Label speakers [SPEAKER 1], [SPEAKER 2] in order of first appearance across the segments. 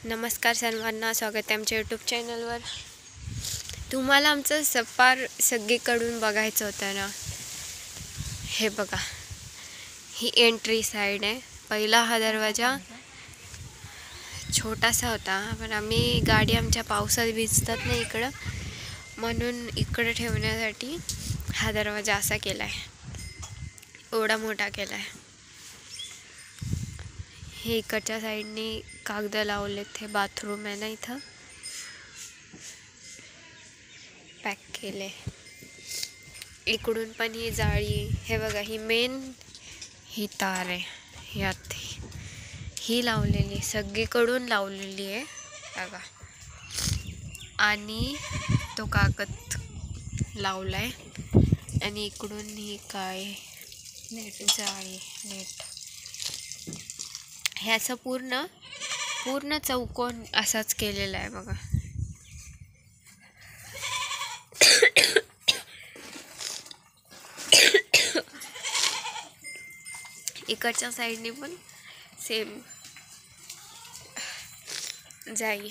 [SPEAKER 1] नमस्कार सर्वांना, स्वागत आहे आमच्या यूट्यूब चॅनलवर. तुम्हाला आमचं सफार सगळीकडून बघायचं होतं ना. हे बघा, ही एंट्री साईड आहे. पहिला हा दरवाजा छोटासा होता, पण आम्ही गाडी आमच्या पावसात भिजतात ना इकडं, म्हणून इकडं ठेवण्यासाठी हा दरवाजा असा केला आहे, एवढा मोठा केला आहे. हे इकडच्या साईडने कागद लावलेत. हे बाथरूम आहे ना, इथं पॅक केले. इकडून पण ही जाळी, हे बघा, ही मेन ही तार आहे, यात ही लावलेली, सगळीकडून लावलेली आहे बघा. आणि तो कागद लावलाय. आणि इकडून ही काय जाळी, नेट. हे असं पूर्ण चौकोन असाच केलेला आहे बघा. इकडच्या साईडने पण सेम जाई.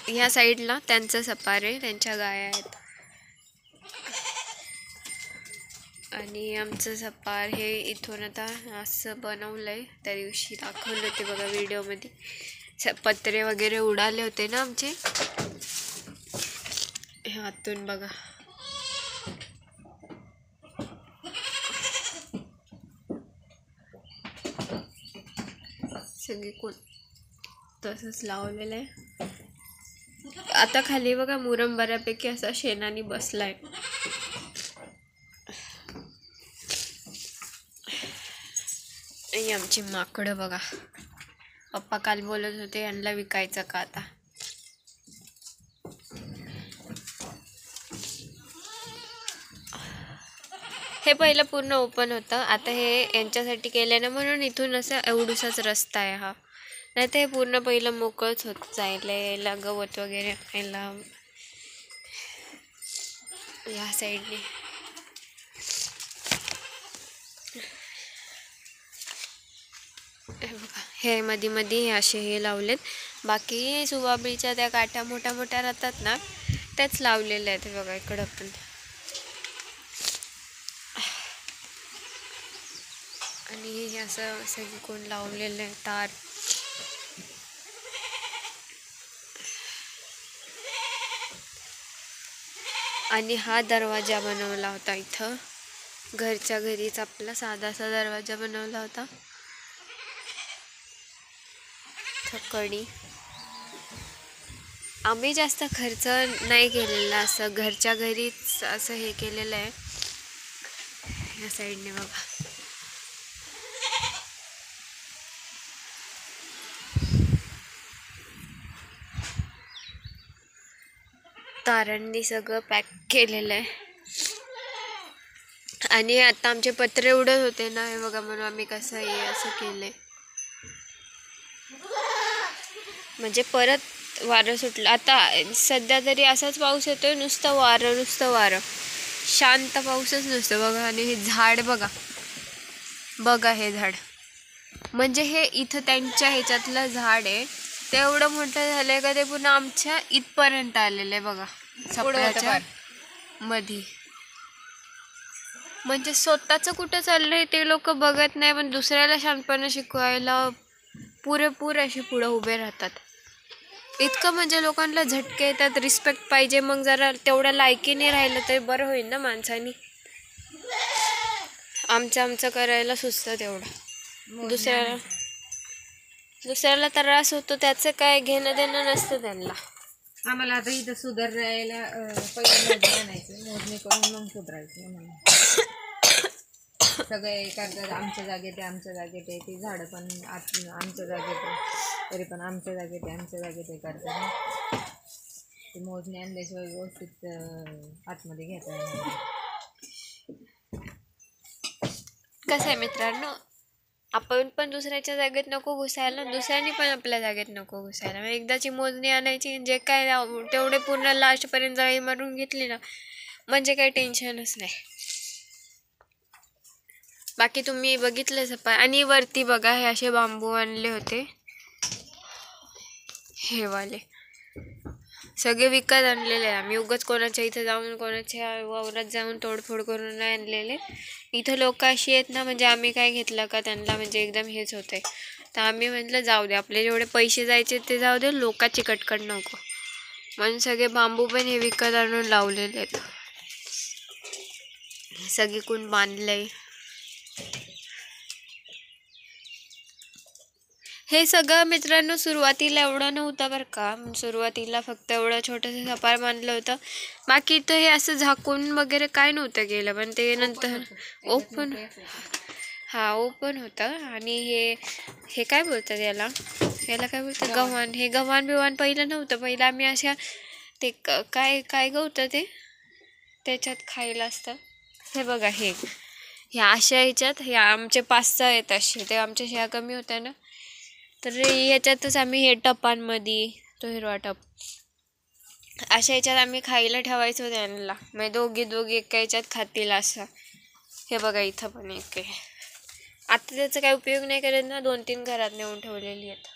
[SPEAKER 1] ह्या साईडला त्यांचं सफार आहे, त्यांच्या गाया आहेत. आणि आमचं सफार हे इथून आता असं बनवलं आहे. त्या दिवशी दाखवलं होते बघा व्हिडिओमध्ये. पत्रे वगैरे उडाले होते ना आमचे, हे आतून बघा. सगळे कोण तसंच लावलेलं आहे. आता खाली बघा मुरम बऱ्यापैकी असा शेणाने बसलाय. आमची माकडं बघा. पप्पा काल बोलत होते यांना विकायचं का आता. हे पहिलं पूर्ण ओपन होतं, आता हे यांच्यासाठी केलं ना, म्हणून इथून असं एवढूसाच रस्ता आहे हा. नाही तर हे पूर्ण पहिलं मोकळच होत जायला, यायला गवत वगैरे यायला. या साईडने हे मध्ये हे असे हे लावलेत. बाकी सुवाबिळीच्या त्या काठ्या मोठ्या राहतात ना, त्याच लावलेल्या आहेत. बघा इकडं पण. आणि हे असं सगळी कोण लावलेलं आहे तार. आणि हा दरवाजा बनवला होता इथं घरच्या घरीच, आपला साधासा दरवाजा बनवला होता. कडी आम्ही जास्त खर्च नाही केलेला, असं घरच्या घरीच असं हे केलेलं आहे. या साईडने बघा. तारांनी सगळं पॅक केलेलं आहे. आणि आता आमचे पत्रे उडत होते ना, हे बघा, म्हणून आम्ही कसं हे असं केलंय. म्हणजे परत वारं सुटलं. आता सध्या तरी असाच पाऊस येतोय, नुसतं वारं, शांत पाऊसच नसतं बघा. आणि हे झाड बघा, हे झाड म्हणजे हे इथं त्यांच्या ह्याच्यातलं झाड आहे. ते एवढं मोठं झालंय का ते पुन्हा आमच्या इथपर्यंत आलेलं आहे बघा, सगळ्याच्या मध्ये. म्हणजे स्वतःचं कुठं चाललंय ते लोक बघत नाही, पण दुसऱ्याला शांतपणा शिकवायला पुरेपूर असे पुढं उभे राहतात. इतकं म्हणजे लोकांना झटके येतात. रिस्पेक्ट पाहिजे. मग जरा तेवढ्या लायकीने राहिलं तरी बरं होईल ना माणसानी. आमचं करायला सुचतं तेवढं. दुसऱ्याला त्रास होतो, त्याचं काय घेणं देणं नसतं त्यांना.
[SPEAKER 2] आम्हाला आता इथं सुधारायला पहिलं मोजणी आणायचं, मोजणी करून मग सुधारायचं. सगळे करतात आमच्या जागेत आहे, ती झाडं पण आमच्या जागेत आहे, तरी पण आमच्या जागेत आहे करतात. ती मोजणी आणल्याशिवाय व्यवस्थित आतमध्ये घेतात.
[SPEAKER 1] कसं आहे मित्रांनो, आपण पण दुसऱ्याच्या जागेत नको घुसायला, दुसऱ्याने पण आपल्या जागेत नको घुसायला. एकदाची मोजणी आणायची, जे काय तेवढे पूर्ण लास्टपर्यंत जाळी मारून घेतली ना, म्हणजे काही टेन्शनच नाही. बाकी तुम्ही बघितलं सफाई. आणि वरती बघा, हे असे बांबू आणले होते, हे वाले सगळे विकत आणलेले आहे आम्ही. उगाच कोणाच्या इथं जाऊन कोणाच्या वावरात जाऊन तोडफोड करून नाही आणलेले. इथं लोक अशी आहेत ना, म्हणजे आम्ही काय घेतलं का त्यांना म्हणजे एकदम हेच होतंय. तर आम्ही म्हटलं जाऊ दे, आपले जेवढे पैसे जायचे ते जाऊ दे, लोकांची कटकट नको. म्हणून सगळे बांबू पण हे विकत आणून लावलेले आहेत. सगळी कोण बांधलंय. हे सगळं मित्रांनो सुरुवातीला एवढं नव्हतं बरं का. सुरुवातीला फक्त एवढं छोटंसं सपार बांधलं होतं. बाकी तर हे असं झाकून वगैरे काय नव्हतं गेलं, पण ते नंतर ओपन, हा ओपन होतं. आणि हे काय बोलतात याला काय बोलतात, गव्हाण. हे गव्हाण बिव्हाण पहिलं नव्हतं. पहिलं आम्ही अशा ते काय काय गवतं ते त्याच्यात खायला असतं. हे बघा हे ह्या अशा ह्याच्यात हे आमचे 5-6 आहेत असे. ते आमच्या शेळ्या कमी होत्या ना, तर ह्याच्यातच आम्ही हे टपांमध्ये, तो हिरवा टप, अशा ह्याच्यात आम्ही खायला ठेवायचो त्यांना. म्हणजे दोघी एका ह्याच्यात खातील असं. हे बघा इथं पण एक आहे. आता त्याचा काही उपयोग नाही करत ना, 2-3 घरात नेऊन ठेवलेली आहेत.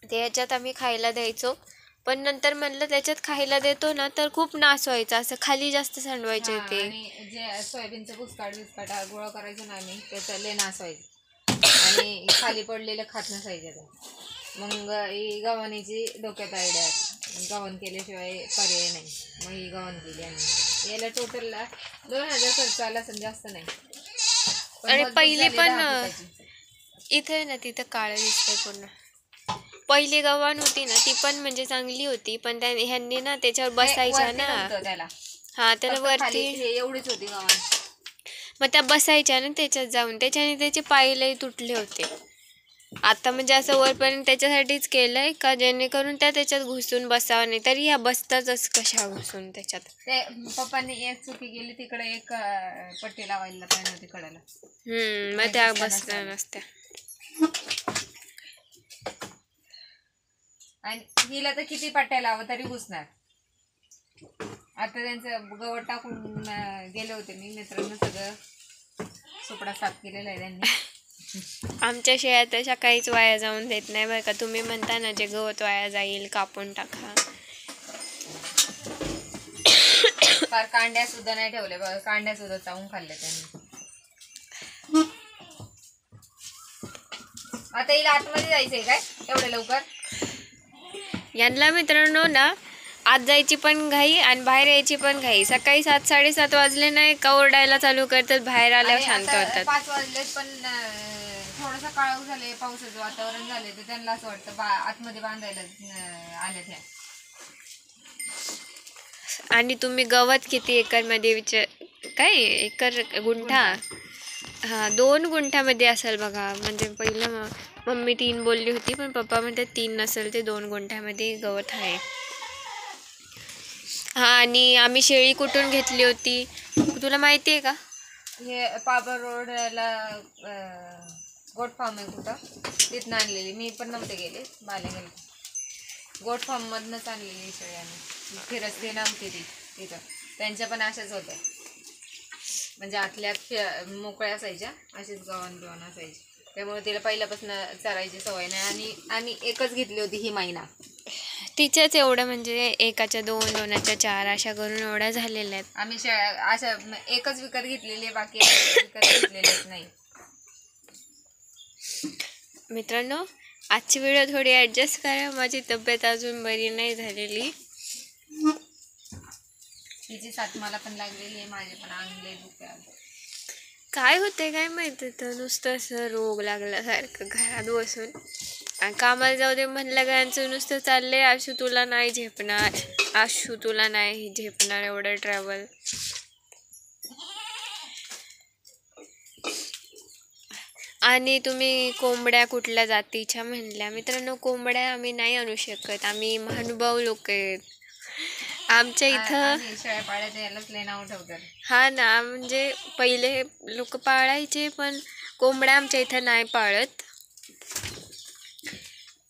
[SPEAKER 1] ते ह्याच्यात आम्ही खायला द्यायचो. पण नंतर म्हणलं त्याच्यात खायला देतो ना तर खूप नाश व्हायचा, असं खाली जास्त सांडवायचे ते.
[SPEAKER 2] आणि जे सोयाबीनचं बुसकाट गोळा करायचं ना आम्ही, त्याचं लय नाश व्हायचं आणि खाली पडलेलं खात नसायचे. मग ही गव्हाणीची डोक्यात आयडिया, गव्हाण केल्याशिवाय पर्याय नाही. मग ही गव्हाण केली आम्ही. याला टोटलला 2000 खर्च आला असेल, जास्त नाही.
[SPEAKER 1] आणि पहिली पण इथे ना तिथं काळं दिसतंय पूर्ण. पहिली गव्हाण होती ना ती पण म्हणजे चांगली होती, पण ह्यांनी ना त्याच्यावर बसायच्या ना,
[SPEAKER 2] त्याला,
[SPEAKER 1] हा त्याला वरती
[SPEAKER 2] एवढीच होती गव्हाण.
[SPEAKER 1] मग त्या बसायच्या ना त्याच्यात जाऊन, त्याच्याने त्याचे पायलंही तुटले होते. आता म्हणजे असं वरपर्यंत त्याच्यासाठीच केलंय का जेणेकरून त्याच्यात घुसून बसावं, नाही तरी ह्या बसतातच कशा घुसून त्याच्यात.
[SPEAKER 2] ते पप्पांनी एक चुकी गेली, तिकडे एक पट्टी लावायला पाहिजे होती कडेला.
[SPEAKER 1] मग त्या बसल्या नसत्या.
[SPEAKER 2] आणि हिला तर किती पट्ट्या लावा तरी घुसणार. आता त्यांचं गवत टाकून गेले होते मी, मित्रांनो सगळं सुपडा साफ केलेला आहे त्यांनी.
[SPEAKER 1] आमच्या शेळ्या तशा काहीच वाया जाऊन देत नाही बरं का. तुम्ही म्हणता ना जे गवत वाया जाईल कापून टाका.
[SPEAKER 2] फार कांड्या सुद्धा नाही ठेवले बघा, कांड्या सुद्धा चावून खाल्ल्या त्यांनी. आता हिला आतमध्ये जायचंय काय एवढं लवकर?
[SPEAKER 1] यांना मित्रांनो ना आत जायची पण घाई आणि बाहेर यायची पण घाई. सकाळी 7-7:30 वाजले नाही का ओरडायला चालू करतात, बाहेर आल्यावर शांत होतात.
[SPEAKER 2] 5 वाजलेत पण थोडंसं काळोख झाले, पावसाचं वातावरण झाले, तर त्यांना असं वाटतं आतमध्ये बांधायला आल्या त्या.
[SPEAKER 1] आणि तुम्ही गवत किती एकरमध्ये काय एकर गुंठा, हा 2 गुंठ्यामध्ये असेल बघा. म्हणजे पहिलं मम्मी 3 बोलली होती, पण पप्पा म्हणतात 3 नसेल ते 2 गुंठ्यामध्ये गवत आहे. हा आणि आम्ही शेळी कुठून घेतली होती तुला माहिती आहे का?
[SPEAKER 2] हे पाबर रोडला गोट फार्म आहे कुठं, तिथनं आणलेली. मी पण नव्हते गेले, बाले गेले. गोट फार्म मधनच आणलेली शेळी आम्ही. फिरस्ती नव्हती ती तिथं. त्यांच्या पण अशाच होत्या, म्हणजे आतल्यात मोकळ्या असायच्या, अशीच गव्हाण असायची. त्यामुळे तिला पहिल्यापासून चरायची सवय नाही. आणि एकच घेतली होती ही महिना.
[SPEAKER 1] तिच्याच एवढं म्हणजे एकाच्या 2, 2च्या 4 अशा करून एवढ्या झालेल्या आहेत.
[SPEAKER 2] आम्ही अशा एकच विकत घेतलेली आहे, बाकी विकत घेतलेलेच नाही.
[SPEAKER 1] मित्रांनो आजची व्हिडिओ थोडी ॲडजस्ट करा, माझी तब्येत अजून बरी नाही झालेली.
[SPEAKER 2] तिची साथ मला पण लागलेली आहे, माझे पण अंगले दुखतात.
[SPEAKER 1] काय होते काय माहिती, तर नुसतं असं रोग लागल्यासारखं घरात बसून. आणि कामाला जाऊ दे म्हणलं का यांचं नुसतं चाललंय, आशू तुला नाही झेपणार, आशू तुला नाही झेपणार एवढं ट्रॅव्हल. आणि तुम्ही कोंबड्या कुठल्या जातीच्या म्हणल्या, मित्रांनो कोंबड्या आम्ही नाही आणू शकत, आम्ही महानुभाव लोक आहेत. आमच्या इथं
[SPEAKER 2] शेळ्या पाळायचं यालाच लय नाव ठेवतात.
[SPEAKER 1] हा ना, म्हणजे पहिले लोक पाळायचे, पण कोंबड्या आमच्या इथं नाही पाळत,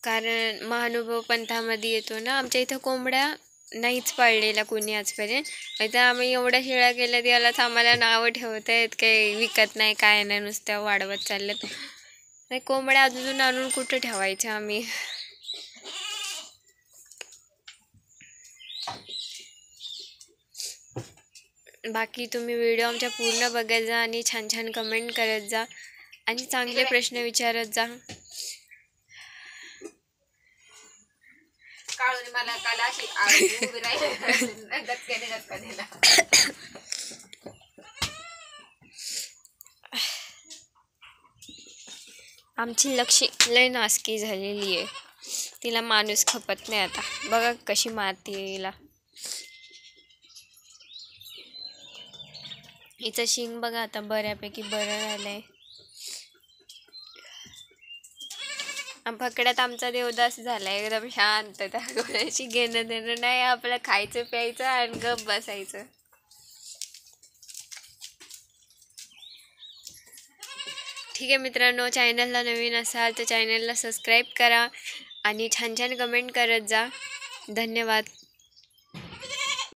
[SPEAKER 1] कारण महानुभाव पंथामध्ये येतो ना. आमच्या इथं कोंबड्या नाहीच पाळलेल्या कोणी आजपर्यंत. आता आम्ही एवढ्या शेळ्या केल्या, यालाच आम्हाला नावं ठेवत आहेत, काही विकत नाही काय नाही, नुसत्या वाढवत चालल्यात. नाही, कोंबड्या अजून आणून कुठे ठेवायच्या आम्ही. बाकी तुम्ही व्हिडिओ आमच्या पूर्ण बघत जा आणि छान छान कमेंट करत जा आणि चांगले प्रश्न विचारत जा.
[SPEAKER 2] काळून मला काल अशी उभी राहिली गचक्याने धक्का दिला.
[SPEAKER 1] आमची लक्ष्मी लय नासकी झालेली आहे. तिला माणूस खपत नाही आता. बघा कशी मारते हिला. हिचं शिंग बघा आता बऱ्यापैकी बरं झालंय. पकड्यात आमचा देवदास झालाय एकदम शांत. त्या कोणाशी घेणं देणं नाही. आपलं खायचं प्यायचं आणि गप बसायचं. ठीक आहे मित्रांनो, चॅनलला नवीन असाल तर चॅनलला सबस्क्राईब करा आणि छान छान कमेंट करत जा. धन्यवाद.